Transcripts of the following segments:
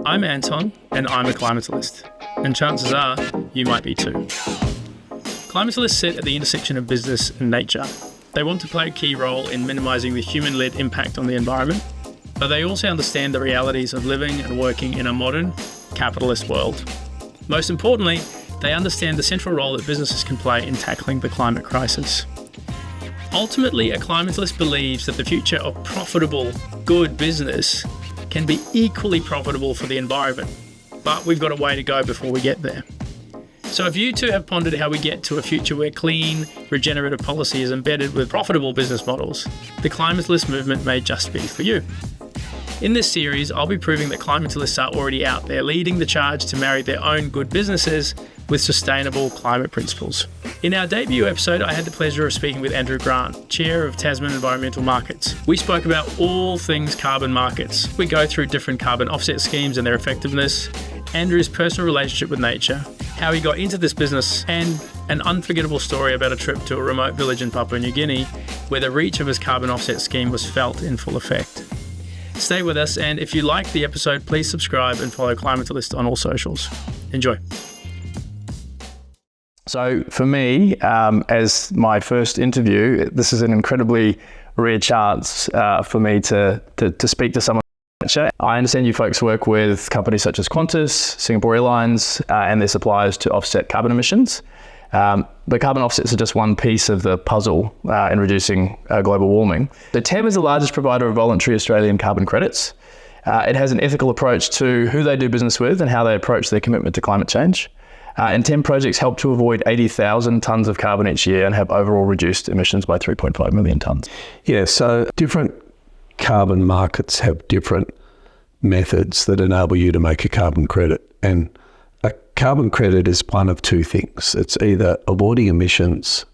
I'm Anton, and I'm a climatalist. And chances are, you might be too. Climatalists sit at the intersection of business and nature. They want to play a key role in minimising the human-led impact on the environment, but they also understand the realities of living and working in a modern, capitalist world. Most importantly, they understand the central role that businesses can play in tackling the climate crisis. Ultimately, a climatalist believes that the future of profitable, good business can be equally profitable for the environment, but we've got a way to go before we get there. So if you too have pondered how we get to a future where clean, regenerative policy is embedded with profitable business models, the climatalist movement may just be for you. In this series, I'll be proving that climatalists are already out there leading the charge to marry their own good businesses with sustainable climate principles. In our debut episode, I had the pleasure of speaking with Andrew Grant, Chair of Tasman Environmental Markets. We spoke about all things carbon markets. We go through different carbon offset schemes and their effectiveness, Andrew's personal relationship with nature, how he got into this business, and an unforgettable story about a trip to a remote village in Papua New Guinea where the reach of his carbon offset scheme was felt in full effect. Stay with us, and if you liked the episode, please subscribe and follow Climatalist on all socials. Enjoy. So for me, as my first interview, this is an incredibly rare chance for me to speak to someone. I understand you folks work with companies such as Qantas, Singapore Airlines, and their suppliers to offset carbon emissions. But carbon offsets are just one piece of the puzzle in reducing global warming. The TEM is the largest provider of voluntary Australian carbon credits. It has an ethical approach to who they do business with and how they approach their commitment to climate change. And 10 projects help to avoid 80,000 tonnes of carbon each year and have overall reduced emissions by 3.5 million tonnes. Yeah, so different carbon markets have different methods that enable you to make a carbon credit. And a carbon credit is one of two things. It's either avoiding emissions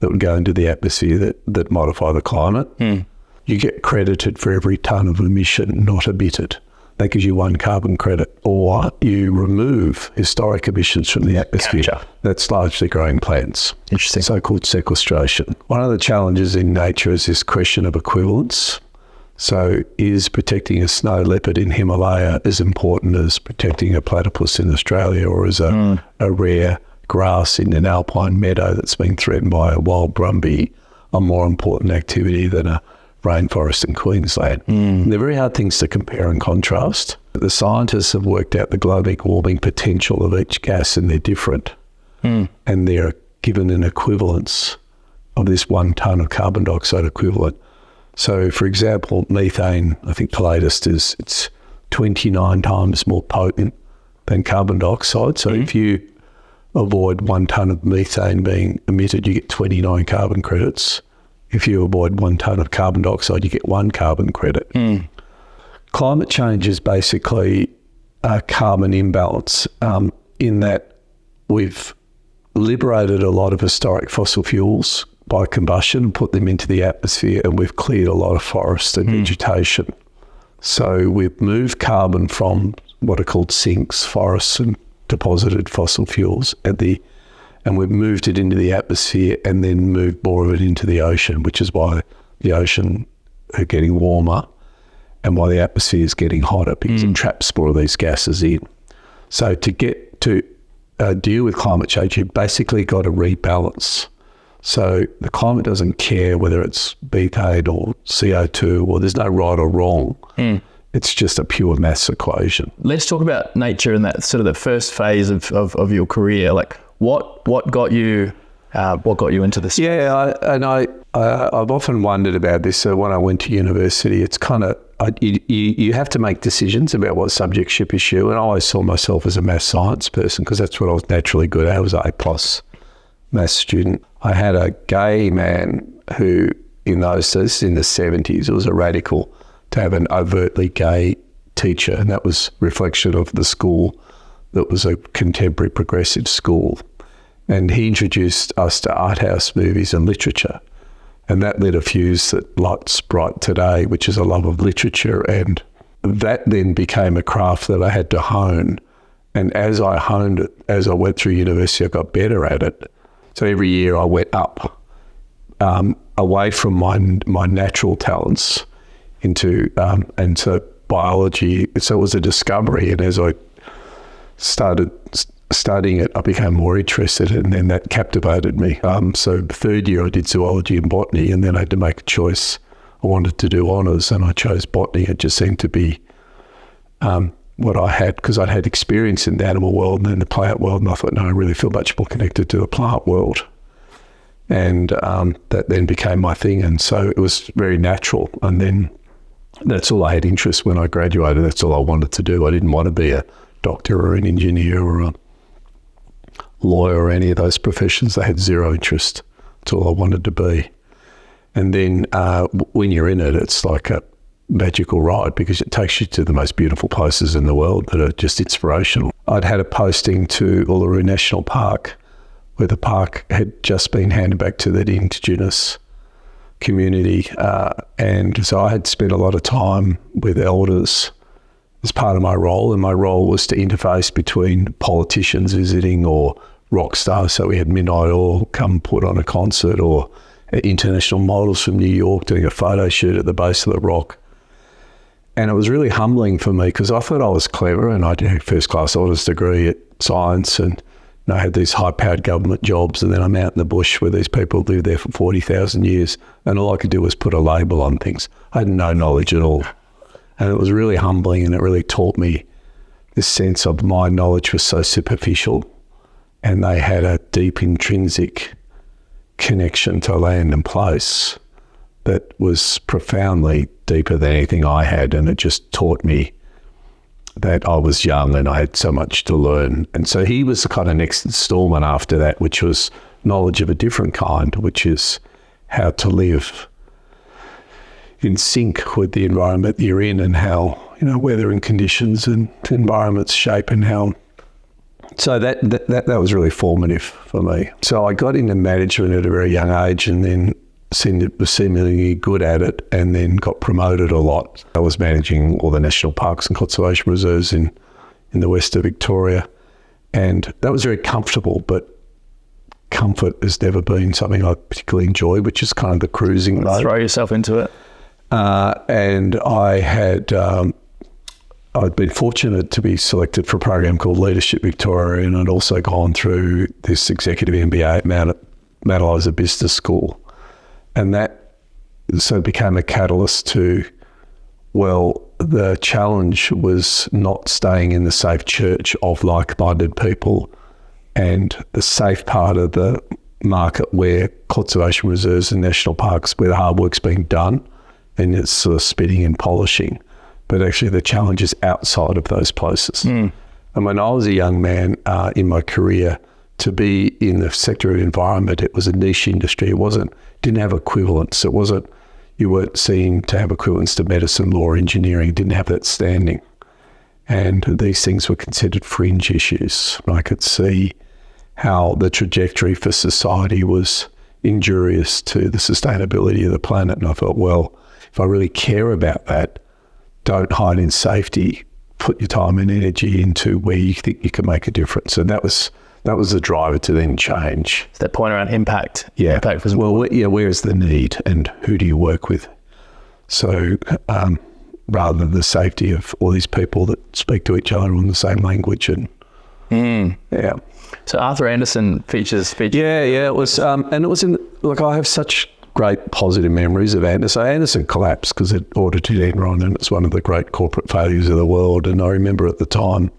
that would go into the atmosphere that modify the climate. You get credited for every tonne of emission not emitted. That gives you one carbon credit. Or you remove historic emissions from the atmosphere. Gotcha. That's largely growing plants. Interesting. So-called sequestration. One of the challenges in nature is this question of equivalence. So is protecting a snow leopard in Himalaya as important as protecting a platypus in Australia, or as a rare grass in an alpine meadow that's been threatened by a wild brumby a more important activity than a rainforest in Queensland? They're very hard things to compare and contrast. The scientists have worked out the global warming potential of each gas, and they're different. And they're given an equivalence of this 1 tonne of carbon dioxide equivalent. So, for example, methane, I think the latest is it's 29 times more potent than carbon dioxide. So if you avoid 1 tonne of methane being emitted, you get 29 carbon credits. If you avoid 1 tonne of carbon dioxide, you get 1 carbon credit. Climate change is basically a carbon imbalance in that we've liberated a lot of historic fossil fuels by combustion and put them into the atmosphere, and we've cleared a lot of forest and vegetation. So we've moved carbon from what are called sinks, forests and deposited fossil fuels, and we've moved it into the atmosphere and then moved more of it into the ocean, which is why the ocean are getting warmer and why the atmosphere is getting hotter, because it traps more of these gases in. So to get to deal with climate change, you've basically got to rebalance. So the climate doesn't care whether it's methane or CO2, or there's no right or wrong. It's just a pure maths equation. Let's talk about nature in that sort of the first phase of your career. Like what got you into this? Yeah, I've often wondered about this. So when I went to university, it's kind of you have to make decisions about what subjects you pursue, and I always saw myself as a maths science person because that's what I was naturally good at. I was an A+ maths student. I had a gay man who, in those days, in the 70s, it was a radical to have an overtly gay teacher, and that was reflection of the school that was a contemporary progressive school. And he introduced us to art house movies and literature, and that lit a fuse that lights bright today, which is a love of literature. And that then became a craft that I had to hone. And as I honed it, as I went through university, I got better at it. So every year I went up, away from my natural talents into, and so biology. So it was a discovery, and as I started studying it, I became more interested, and then that captivated me. So the third year I did zoology and botany, and then I had to make a choice. I wanted to do honours, and I chose botany. It just seemed to be what I had, because I'd had experience in the animal world and then the plant world, and I thought, no, I really feel much more connected to the plant world. And that then became my thing, and so it was very natural. And then that's all I had interest when I graduated. That's all I wanted to do. I didn't want to be a doctor or an engineer or a lawyer or any of those professions. I had zero interest. That's all I wanted to be. And then when you're in it, it's like a magical ride, because it takes you to the most beautiful places in the world that are just inspirational. I'd had a posting to Uluru National Park, where the park had just been handed back to the Indigenous community. And so I had spent a lot of time with elders as part of my role, and my role was to interface between politicians visiting or rock stars. So we had Midnight Oil come put on a concert, or international models from New York doing a photo shoot at the base of the rock. And it was really humbling for me, because I thought I was clever, and I did a first-class honours degree at science, and I had these high-powered government jobs, and then I'm out in the bush where these people lived there for 40,000 years, and all I could do was put a label on things. I had no knowledge at all. And it was really humbling, and it really taught me this sense of my knowledge was so superficial, and they had a deep intrinsic connection to land and place that was profoundly deeper than anything I had. And it just taught me that I was young and I had so much to learn. And so he was the kind of next installment after that, which was knowledge of a different kind, which is how to live in sync with the environment you're in, and how, weather and conditions and environments shape, and how. So that was really formative for me. So I got into management at a very young age, and then was seemingly good at it, and then got promoted a lot. I was managing all the national parks and conservation reserves in the west of Victoria, and that was very comfortable, but comfort has never been something I particularly enjoy, which is kind of the cruising mode. Throw yourself into it. And I had I'd been fortunate to be selected for a program called Leadership Victoria, and I'd also gone through this executive MBA at Mount Isa Business School. And that so became a catalyst to, the challenge was not staying in the safe church of like-minded people, and the safe part of the market where conservation reserves and national parks, where the hard work's being done, and it's sort of spitting and polishing. But actually the challenge is outside of those places. And when I was a young man in my career, to be in the sector of environment, it was a niche industry. It didn't have equivalents. You weren't seen to have equivalents to medicine, law, engineering, didn't have that standing. And these things were considered fringe issues. I could see how the trajectory for society was injurious to the sustainability of the planet. And I thought, if I really care about that, don't hide in safety, put your time and energy into where you think you can make a difference. And that was the driver to then change. It's that point around impact. Yeah. Impact was where is the need, and who do you work with? So rather than the safety of all these people that speak to each other in the same language. And yeah. So Arthur Anderson features. Yeah, it was, and it was I have such great positive memories of Anderson. Anderson collapsed because it audited Enron, and it's one of the great corporate failures of the world. And I remember at the time,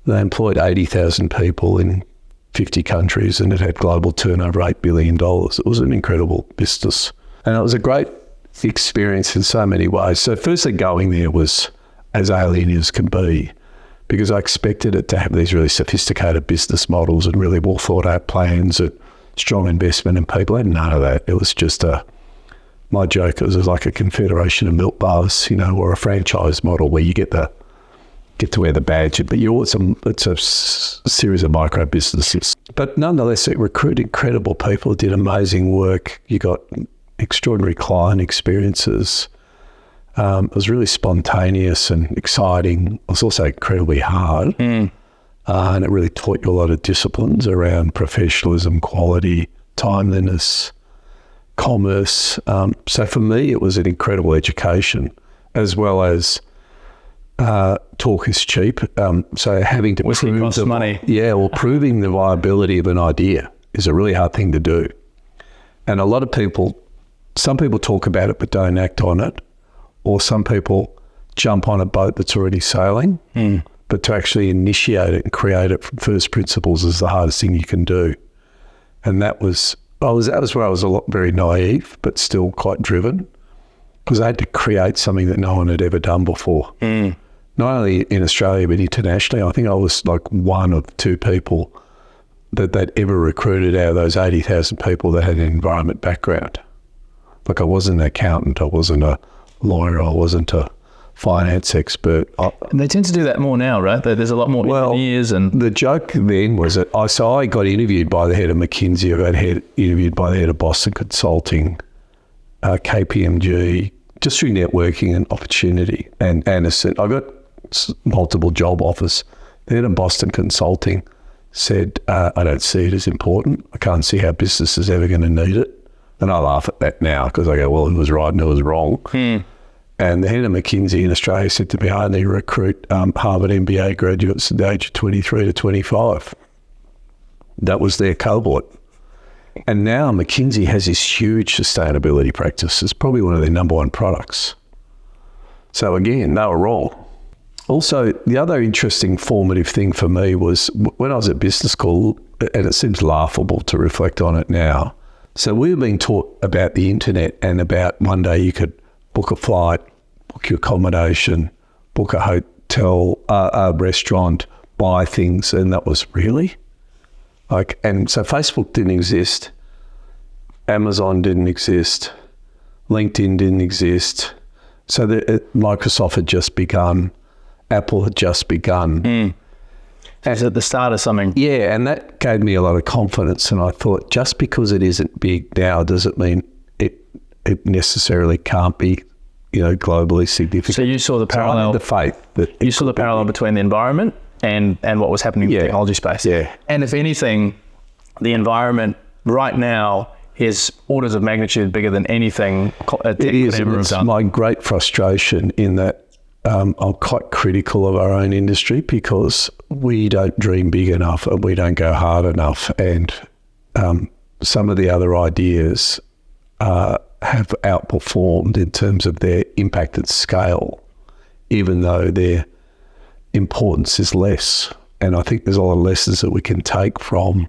they employed 80,000 people in 50 countries, and it had global turnover $8 billion. It was an incredible business. And it was a great experience in so many ways. So firstly, going there was as alien as can be, because I expected it to have these really sophisticated business models and really well thought out plans and strong investment in people. I had none of that. It was just my joke, it was like a confederation of milk bars, or a franchise model where you get to wear the badge, but it's a series of micro businesses. But nonetheless, it recruited incredible people, did amazing work. You got extraordinary client experiences. It was really spontaneous and exciting. It was also incredibly hard. And it really taught you a lot of disciplines around professionalism, quality, timeliness, commerce. So for me, it was an incredible education, as well as talk is cheap. So having to Whiskey costs money. Yeah, or proving the viability of an idea is a really hard thing to do. And a lot of people, some people talk about it but don't act on it, or some people jump on a boat that's already sailing. But to actually initiate it and create it from first principles is the hardest thing you can do. And that was where I was very naive, but still quite driven, because I had to create something that no one had ever done before. Not only in Australia, but internationally. I think I was like one of two people that they'd ever recruited out of those 80,000 people that had an environment background. Like, I wasn't an accountant, I wasn't a lawyer, I wasn't a finance expert. And they tend to do that more now, right? There's a lot more engineers. And the joke then was that I got interviewed by the head of McKinsey, I got interviewed by the head of Boston Consulting, KPMG, just through networking and opportunity. And Anderson, I got multiple job offers. The head of Boston Consulting said, I don't see it as important. I can't see how business is ever going to need it. And I laugh at that now because I go, well, it was right and it was wrong. And the head of McKinsey in Australia said to me, I only recruit Harvard MBA graduates at the age of 23 to 25. That was their cohort. And now McKinsey has this huge sustainability practice. It's probably one of their number one products. So again, they were wrong. Also, the other interesting formative thing for me was when I was at business school, and it seems laughable to reflect on it now. So we were being taught about the internet and about one day you could book a flight, book your accommodation, book a hotel, a restaurant, buy things, and that was really and so Facebook didn't exist, Amazon didn't exist, LinkedIn didn't exist. So Microsoft had just begun, Apple had just begun. It's at the start of something. Yeah, and that gave me a lot of confidence. And I thought, just because it isn't big now doesn't mean it necessarily can't be, globally significant. So you saw the parallel. The faith that you saw the parallel between the environment and what was happening in the technology space. Yeah. And if anything, the environment right now is orders of magnitude bigger than anything tech could ever have done. My great frustration in that I'm quite critical of our own industry because we don't dream big enough and we don't go hard enough. And some of the other ideas have outperformed in terms of their impact at scale, even though their importance is less. And I think there's a lot of lessons that we can take from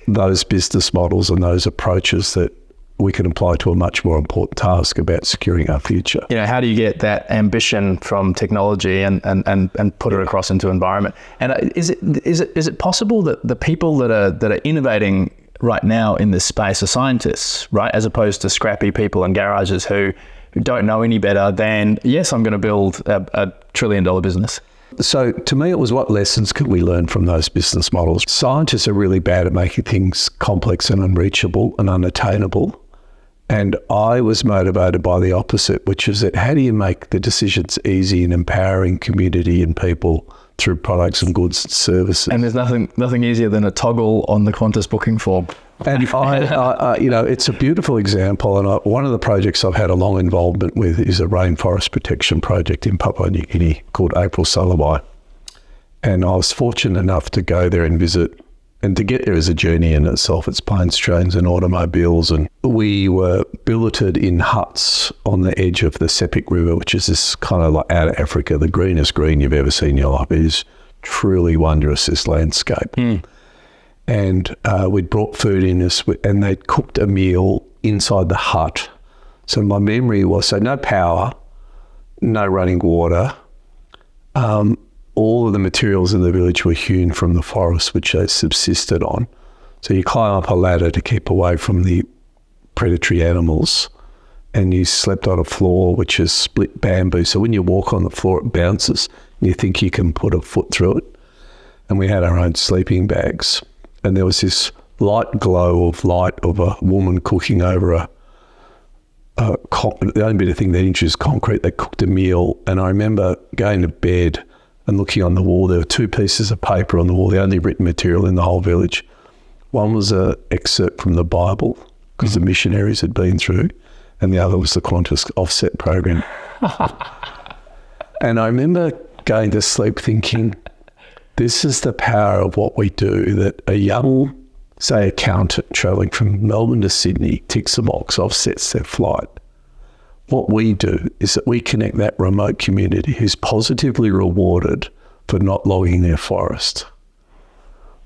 those business models and those approaches that we can apply to a much more important task about securing our future. How do you get that ambition from technology and put it across into environment? And is it possible that the people that are innovating right now in this space are scientists, right, as opposed to scrappy people in garages who don't know any better than, yes, I'm going to build a $1 trillion business? So to me, it was what lessons could we learn from those business models? Scientists are really bad at making things complex and unreachable and unattainable. And I was motivated by the opposite, which is that how do you make the decisions easy and empowering community and people through products and goods and services? And there's nothing easier than a toggle on the Qantas booking form. And it's a beautiful example. And one of the projects I've had a long involvement with is a rainforest protection project in Papua New Guinea called April Salabai. And I was fortunate enough to go there and visit. And to get there is a journey in itself. It's planes, trains and automobiles. And we were billeted in huts on the edge of the Sepik River, which is this kind of like out of Africa, the greenest green you've ever seen in your life. It is truly wondrous, this landscape. And we'd brought food in us and they'd cooked a meal inside the hut. So my memory was, no power, no running water. All of the materials in the village were hewn from the forest, which they subsisted on. So you climb up a ladder to keep away from the predatory animals, and you slept on a floor which is split bamboo. So when you walk on the floor, it bounces, and you think you can put a foot through it. And we had our own sleeping bags. And there was this light glow of light of a woman cooking over the only bit of thing they didn't use concrete. They cooked a meal. And I remember going to bed and looking on the wall. There were two pieces of paper on the wall, the only written material in the whole village. One was an excerpt from the Bible, because the missionaries had been through, and the other was the Qantas offset program. And I remember going to sleep thinking, this is the power of what we do, that a young, say, accountant travelling from Melbourne to Sydney ticks the box, offsets their flight. What we do is that we connect that remote community who's positively rewarded for not logging their forest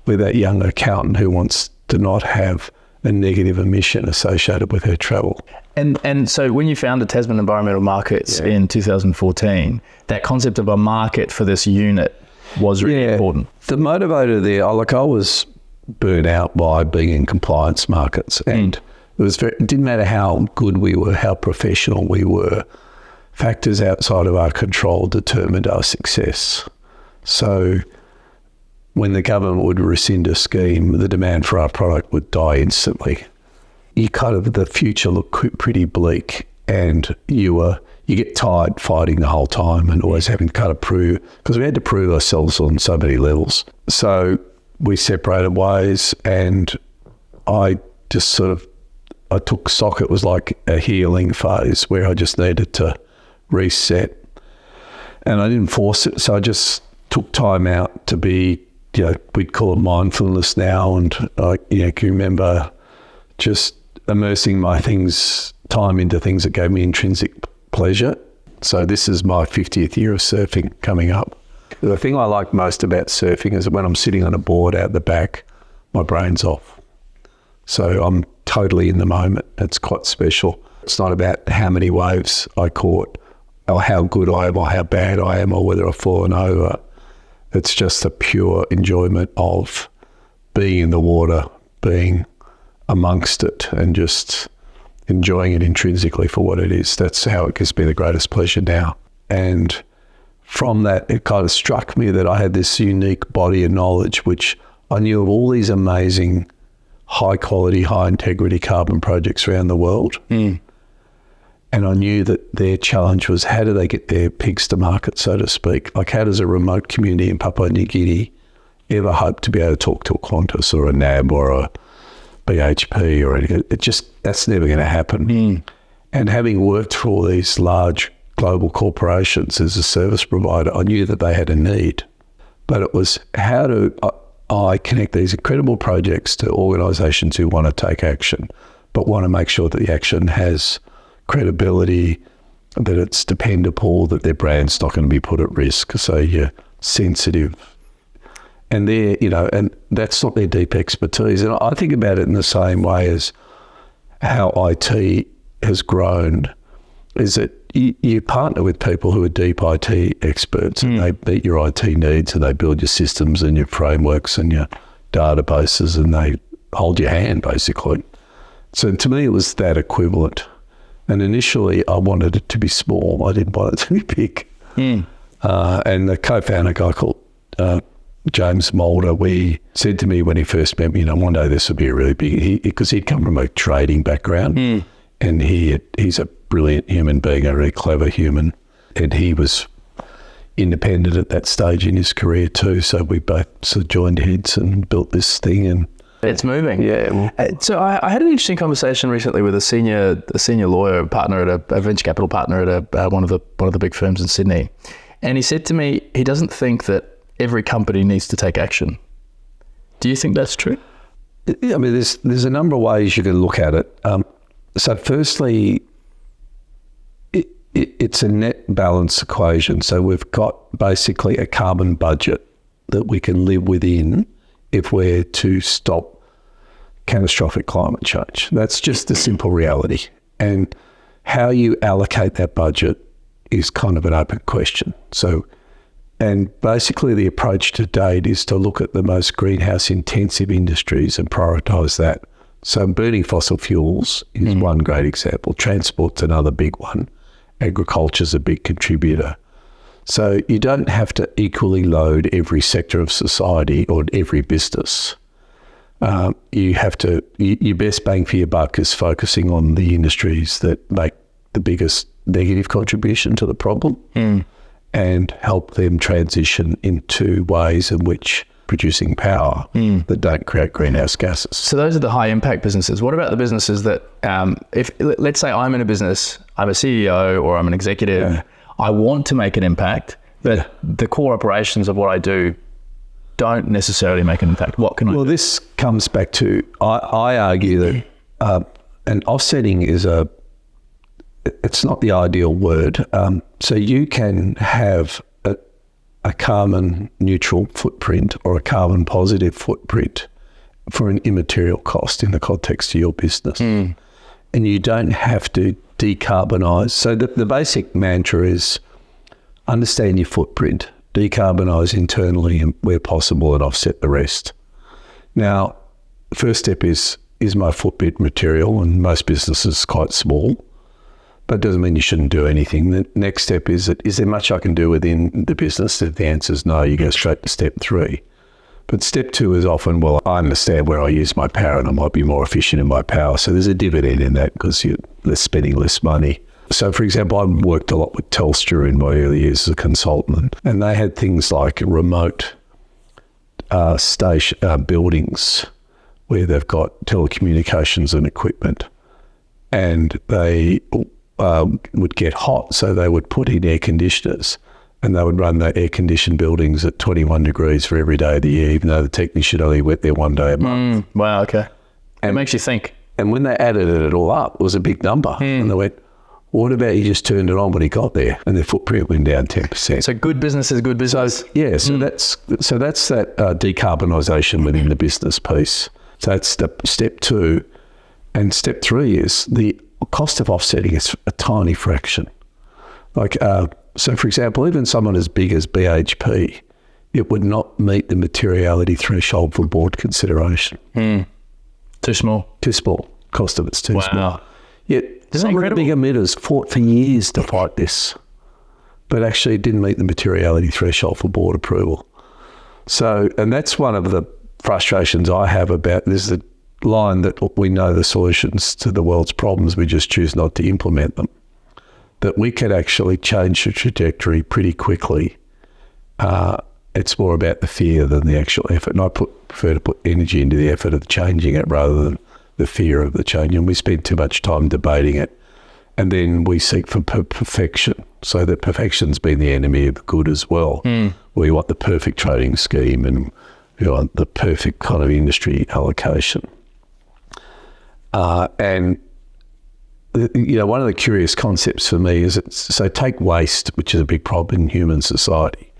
with that young accountant who wants to not have a negative emission associated with her travel. And so when you founded Tasman Environmental Markets in 2014, that concept of a market for this unit was really important. The motivator there, I was burnt out by being in compliance markets, and it didn't matter how good we were, how professional we were. Factors outside of our control determined our success. So when the government would rescind a scheme, the demand for our product would die instantly. The future looked pretty bleak, and you get tired fighting the whole time and always having to prove, because we had to prove ourselves on so many levels. So we separated ways, and I just I took stock. It was like a healing phase where I just needed to reset, and I didn't force it. So I just took time out to be, we'd call it mindfulness now. And I can remember just immersing my time into things that gave me intrinsic pleasure. So this is my 50th year of surfing coming up. The thing I like most about surfing is that when I'm sitting on a board out the back, my brain's off. So I'm totally in the moment. It's quite special. It's not about how many waves I caught or how good I am or how bad I am or whether I've fallen over. It's just a pure enjoyment of being in the water, being amongst it, and just enjoying it intrinsically for what it is. That's how it gives me the greatest pleasure now. And from that, it kind of struck me that I had this unique body of knowledge, which I knew of all these amazing high quality, high integrity carbon projects around the world. And I knew that their challenge was, how do they get their pigs to market, so to speak? Like, how does a remote community in Papua New Guinea ever hope to be able to talk to a Qantas or a NAB or a BHP or anything? That's never going to happen. And having worked for all these large global corporations as a service provider, I knew that they had a need. But it was, how do I connect these incredible projects to organisations who want to take action, but want to make sure that the action has credibility, that it's dependable, that their brand's not going to be put at risk. So you're sensitive. And and that's not their deep expertise. And I think about it in the same way as how IT has grown, is that you partner with people who are deep IT experts, and they meet your IT needs, and they build your systems and your frameworks and your databases, and they hold your hand, basically. So to me, it was that equivalent. And initially, I wanted it to be small. I didn't want it to be big. And the co-founder, a guy called James Mulder, we said to me when he first met me, one day this would be a really big, because he'd come from a trading background, and he's a brilliant human being, a really clever human, and he was independent at that stage in his career too. So we both sort of joined heads and built this thing, and it's moving. Yeah. So I had an interesting conversation recently with a senior lawyer, partner at a venture capital partner at one of the big firms in Sydney, and he said to me he doesn't think that every company needs to take action. Do you think that's true? I mean, there's a number of ways you can look at it. So firstly, it's a net balance equation. So we've got basically a carbon budget that we can live within if we're to stop catastrophic climate change. That's just the simple reality. And how you allocate that budget is kind of an open question. And basically the approach to date is to look at the most greenhouse intensive industries and prioritise that. So burning fossil fuels is one great example. Transport's another big one. Agriculture's a big contributor. So you don't have to equally load every sector of society or every business. You have to, your best bang for your buck is focusing on the industries that make the biggest negative contribution to the problem and help them transition into ways in which producing power that don't create greenhouse gases. So those are the high impact businesses. What about the businesses that, if let's say I'm in a business, I'm a CEO or I'm an executive, I want to make an impact, but the core operations of what I do don't necessarily make an impact. What can I do? Well, this comes back to, I argue that an offsetting it's not the ideal word. So you can have a carbon neutral footprint or a carbon positive footprint for an immaterial cost in the context of your business. And you don't have to decarbonise. So the basic mantra is understand your footprint, decarbonise internally and where possible, and offset the rest. Now, the first step is my footprint material, and most businesses are quite small, but it doesn't mean you shouldn't do anything. The next step is there much I can do within the business? If the answer is no, you go straight to step 3. But step 2 is often, well, I understand where I use my power and I might be more efficient in my power. So there's a dividend in that because you're spending less money. So, for example, I worked a lot with Telstra in my early years as a consultant, and they had things like remote buildings where they've got telecommunications and equipment, and they would get hot, so they would put in air conditioners, and they would run the air-conditioned buildings at 21 degrees for every day of the year, even though the technician only went there one day a month. Wow, okay. And it makes you think. And when they added it all up, it was a big number. And they went, what about you just turned it on when he got there, and their footprint went down 10%? So good business is good business. So that's that decarbonisation within the business piece. So that's step 2. And step 3 is the cost of offsetting is a tiny fraction. Like, so for example, even someone as big as BHP, it would not meet the materiality threshold for board consideration. Too small. Too small. Cost of it's too small. Yet some of the big emitters fought for years to fight this, but actually it didn't meet the materiality threshold for board approval. So, and that's one of the frustrations I have about this, the line that we know the solutions to the world's problems, we just choose not to implement them. That we can actually change the trajectory pretty quickly. It's more about the fear than the actual effort. And I prefer to put energy into the effort of changing it rather than the fear of the change. And we spend too much time debating it. And then we seek for perfection. So that perfection's been the enemy of good as well. We want the perfect trading scheme and we want the perfect kind of industry allocation. And one of the curious concepts for me is so take waste, which is a big problem in human society.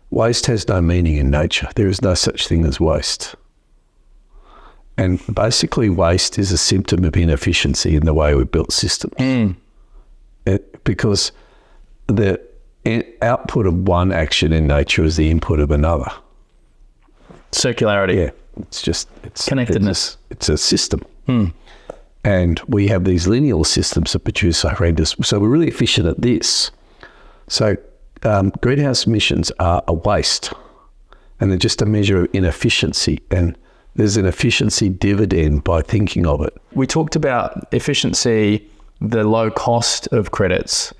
Waste has no meaning in nature. There is no such thing as waste. And basically waste is a symptom of inefficiency in the way we built systems. Because the output of one action in nature is the input of another. Circularity. Yeah. It's connectedness. It's a system. And we have these lineal systems that produce horrendous. So we're really efficient at this. So greenhouse emissions are a waste, and they're just a measure of inefficiency. And there's an efficiency dividend by thinking of it. We talked about efficiency, the low cost of credits.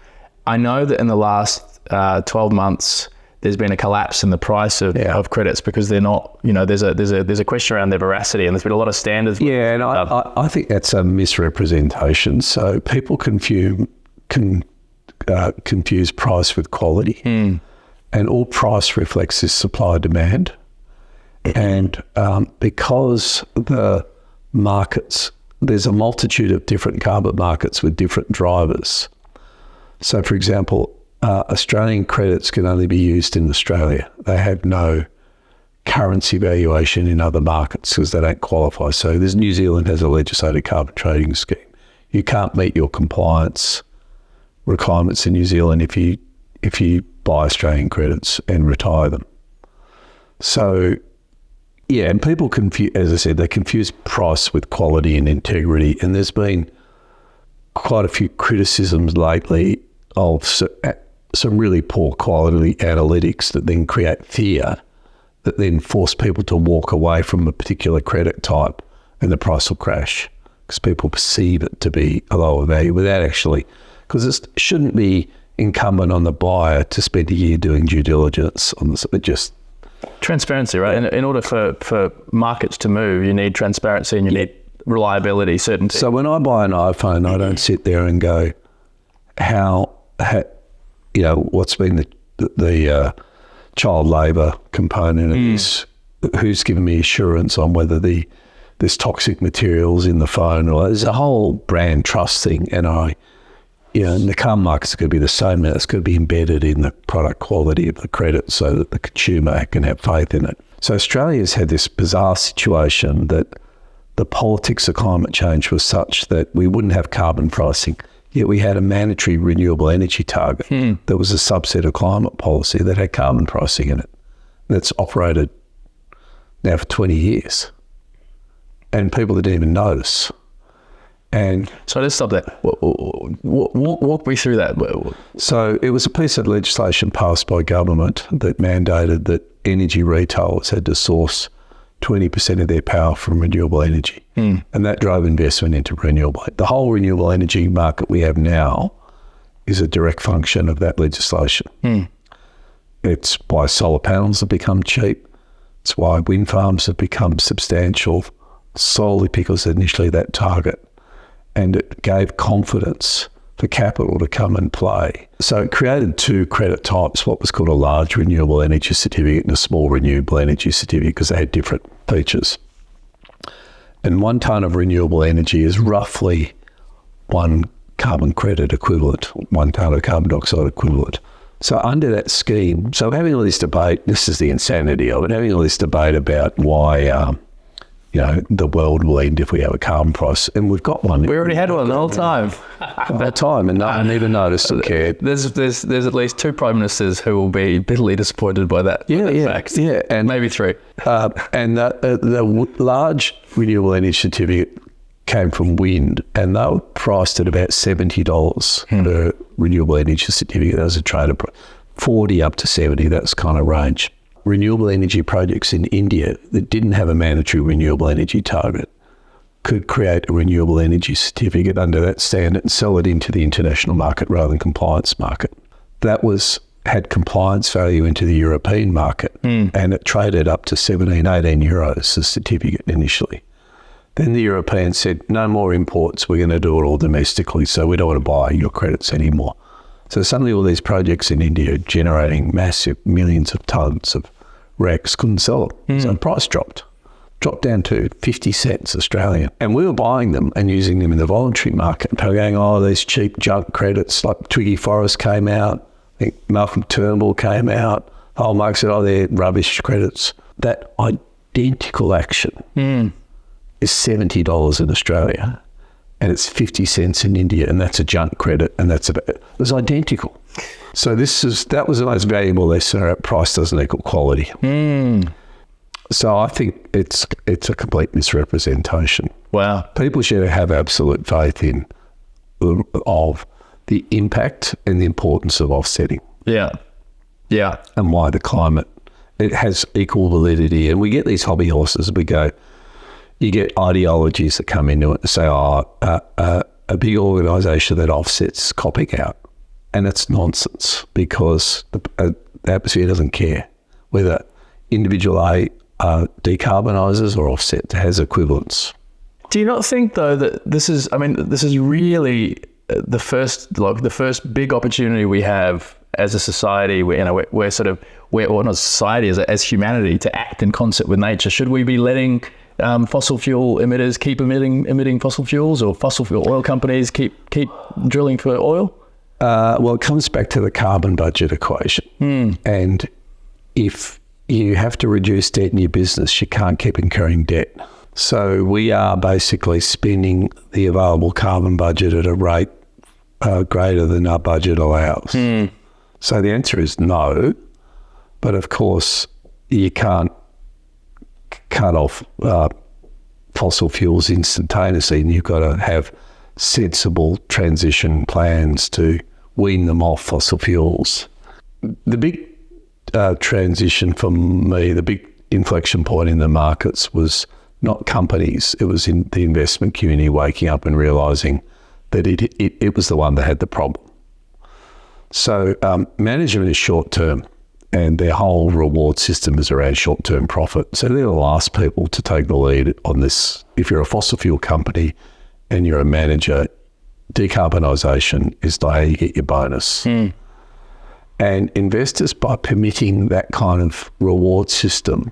I know that in the last 12 months, there's been a collapse in the price of credits because they're not, there's a question around their veracity, and there's been a lot of standards. Yeah, and I think that's a misrepresentation. So people confuse price with quality, and all price reflects is supply demand. And because the markets, there's a multitude of different carbon markets with different drivers. So, for example, Australian credits can only be used in Australia. They have no currency valuation in other markets because they don't qualify. So New Zealand has a legislated carbon trading scheme. You can't meet your compliance requirements in New Zealand if you buy Australian credits and retire them. So, yeah, and people confuse, as I said, they confuse price with quality and integrity. And there's been quite a few criticisms lately of some really poor quality analytics that then create fear, that then force people to walk away from a particular credit type, and the price will crash because people perceive it to be a lower value without actually, because it shouldn't be incumbent on the buyer to spend a year doing due diligence on this. It just transparency, right? In order for markets to move, you need transparency and you need reliability, certainty. So when I buy an iPhone, I don't sit there and go, what's been the child labour component of this? Who's given me assurance on whether there's toxic materials in the phone? Or there's a whole brand trust thing, and and the carbon market's going to be the same. It's going to be embedded in the product quality of the credit so that the consumer can have faith in it. So Australia's had this bizarre situation that the politics of climate change was such that we wouldn't have carbon pricing, yet we had a mandatory renewable energy target that was a subset of climate policy that had carbon pricing in it. That's operated now for 20 years. And people didn't even notice. And so let's stop that. Walk me through that. So it was a piece of legislation passed by government that mandated that energy retailers had to source 20% of their power from renewable energy. And that drove investment into renewable. The whole renewable energy market we have now is a direct function of that legislation. It's why solar panels have become cheap. It's why wind farms have become substantial, solely because initially that target. And it gave confidence for capital to come and play. So it created two credit types, what was called a large renewable energy certificate and a small renewable energy certificate, because they had different features. And 1 tonne of renewable energy is roughly 1 carbon credit equivalent, 1 tonne of carbon dioxide equivalent. So under that scheme, so having all this debate, this is the insanity of it, having all this debate about why the world will end if we have a carbon price, and we've got one. We already had one the whole time. The whole time, and no one even noticed or cared. There's at least 2 prime ministers who will be bitterly disappointed by that. Fact. Yeah, and maybe 3. And the large renewable energy certificate came from wind, and they were priced at about $70 per renewable energy certificate. That was a trader price. 40 up to 70, that's kind of range. Renewable energy projects in India that didn't have a mandatory renewable energy target could create a renewable energy certificate under that standard and sell it into the international market rather than compliance market. That had compliance value into the European market, and it traded up to 17, 18 euros a certificate initially. Then the Europeans said, no more imports, we're going to do it all domestically, so we don't want to buy your credits anymore. So suddenly all these projects in India generating massive millions of tonnes of RECs couldn't sell them. So the price dropped down to 50 cents Australian. And we were buying them and using them in the voluntary market. And people going, these cheap junk credits, like Twiggy Forrest came out, I think Malcolm Turnbull came out, the whole market said, they're rubbish credits. That identical action is $70 in Australia, and it's 50 cents in India, and that's a junk credit, and it was identical. So that was the most valuable lesson about price doesn't equal quality. So I think it's a complete misrepresentation. Wow. People should have absolute faith in of the impact and the importance of offsetting. Yeah. And why the climate, it has equal validity. And we get these hobby horses, you get ideologies that come into it and say, a big organisation that offsets copying out. And it's nonsense, because the atmosphere doesn't care whether individual A decarbonises or offset has equivalence. Do you not think, though, that this is really the first big opportunity we have as a society? We're not society, as humanity, to act in concert with nature. Should we be letting fossil fuel emitters keep emitting fossil fuels, or fossil fuel oil companies keep drilling for oil? Well, it comes back to the carbon budget equation. And if you have to reduce debt in your business, you can't keep incurring debt. So we are basically spending the available carbon budget at a rate greater than our budget allows. So the answer is no. But of course, you can't cut off fossil fuels instantaneously, and you've got to have sensible transition plans to wean them off fossil fuels. The big transition for me, the big inflection point in the markets was not companies, it was in the investment community waking up and realising that it was the one that had the problem. So management is short term, and their whole reward system is around short-term profit. So they're the last people to take the lead on this. If you're a fossil fuel company and you're a manager, decarbonisation is the way you get your bonus. And investors, by permitting that kind of reward system,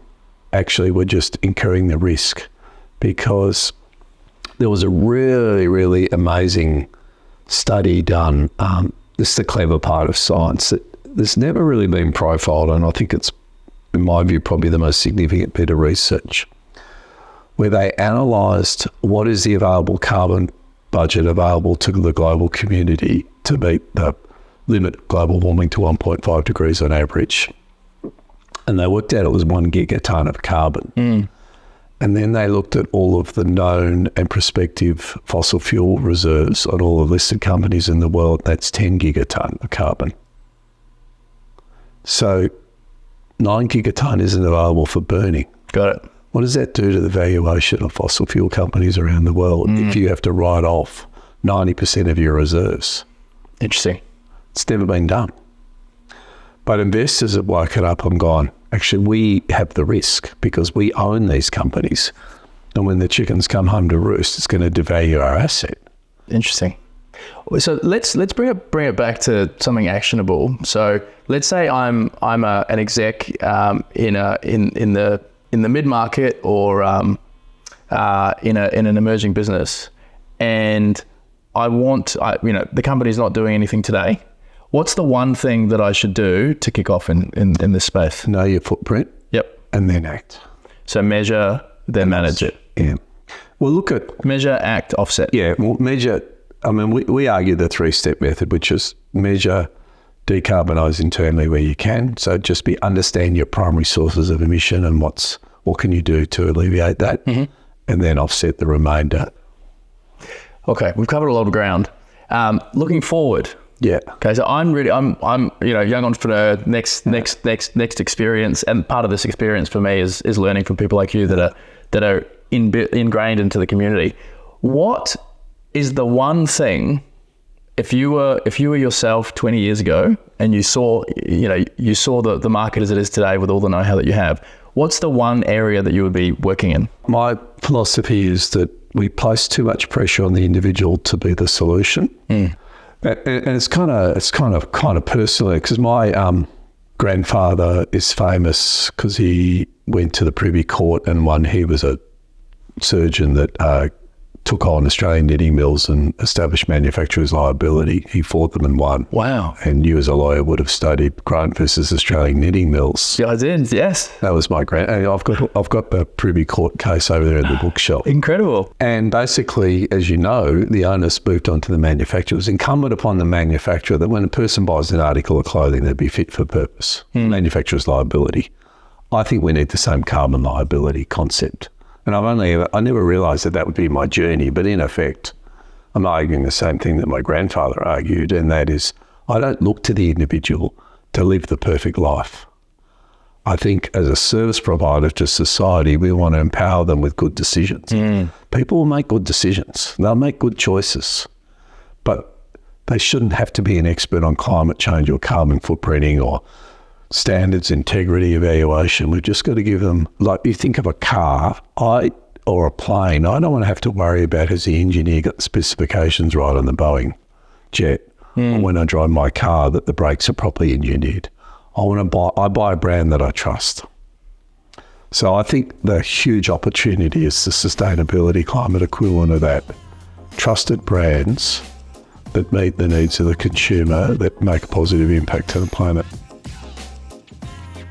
actually were just incurring the risk, because there was a really, really amazing study done. This is the clever part of science that there's never really been profiled, and I think it's, in my view, probably the most significant bit of research, where they analysed what is the available carbon budget available to the global community to meet the limit global warming to 1.5 degrees on average. And they worked out it was 1 gigaton of carbon. And then they looked at all of the known and prospective fossil fuel reserves on all the listed companies in the world. That's 10 gigaton of carbon. So 9 gigaton isn't available for burning. Got it. What does that do to the valuation of fossil fuel companies around the world if you have to write off 90% of your reserves? Interesting. It's never been done. But investors have woken up and gone, actually, we have the risk because we own these companies. And when the chickens come home to roost, it's going to devalue our asset. Interesting. So let's bring it back to something actionable. So let's say I'm an exec in the mid market or in an emerging business, and the company's not doing anything today. What's the one thing that I should do to kick off in this space? Know your footprint. Yep. And then act. So measure, then manage it. Yeah. Well, look at... Measure, act, offset. Yeah. Well, measure... I mean, we argue the 3-step method, which is measure, decarbonise internally where you can. So just understand your primary sources of emission and what can you do to alleviate that, and then offset the remainder. Okay, we've covered a lot of ground. Looking forward. Yeah. Okay, so I'm young entrepreneur, next experience, and part of this experience for me is learning from people like you that are ingrained into the community. What is the one thing, if you were yourself 20 years ago and you saw the market as it is today with all the know-how that you have, what's the one area that you would be working in? My philosophy is that we place too much pressure on the individual to be the solution. And it's kind of personal, because my grandfather is famous because he went to the Privy Court and won. He was a surgeon that took on Australian knitting mills and established manufacturers' liability. He fought them and won. Wow. And you as a lawyer would have studied Grant versus Australian knitting mills. Yeah, I did, yes. That was my I've got the Privy Court case over there in the bookshelf. Incredible. And basically, as you know, the onus moved on to the manufacturer. It was incumbent upon the manufacturer that when a person buys an article of clothing, they'd be fit for purpose. Manufacturer's liability. I think we need the same carbon liability concept. And I never realised that would be my journey, but in effect, I'm arguing the same thing that my grandfather argued, and that is, I don't look to the individual to live the perfect life. I think as a service provider to society, we want to empower them with good decisions. People will make good decisions. They'll make good choices, but they shouldn't have to be an expert on climate change or carbon footprinting or standards, integrity, evaluation. We've just got to give them, like you think of a car or a plane, I don't want to have to worry about has the engineer got the specifications right on the Boeing jet. Or when I drive my car that the brakes are properly engineered. I buy a brand that I trust. So I think the huge opportunity is the sustainability climate equivalent of that. Trusted brands that meet the needs of the consumer, that make a positive impact to the planet.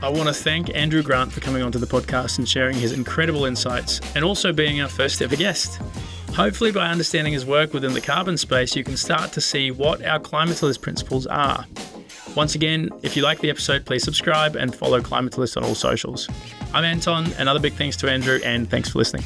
I want to thank Andrew Grant for coming onto the podcast and sharing his incredible insights, and also being our first ever guest. Hopefully, by understanding his work within the carbon space, you can start to see what our Climatalist principles are. Once again, if you like the episode, please subscribe and follow Climatalist on all socials. I'm Anton, another big thanks to Andrew, and thanks for listening.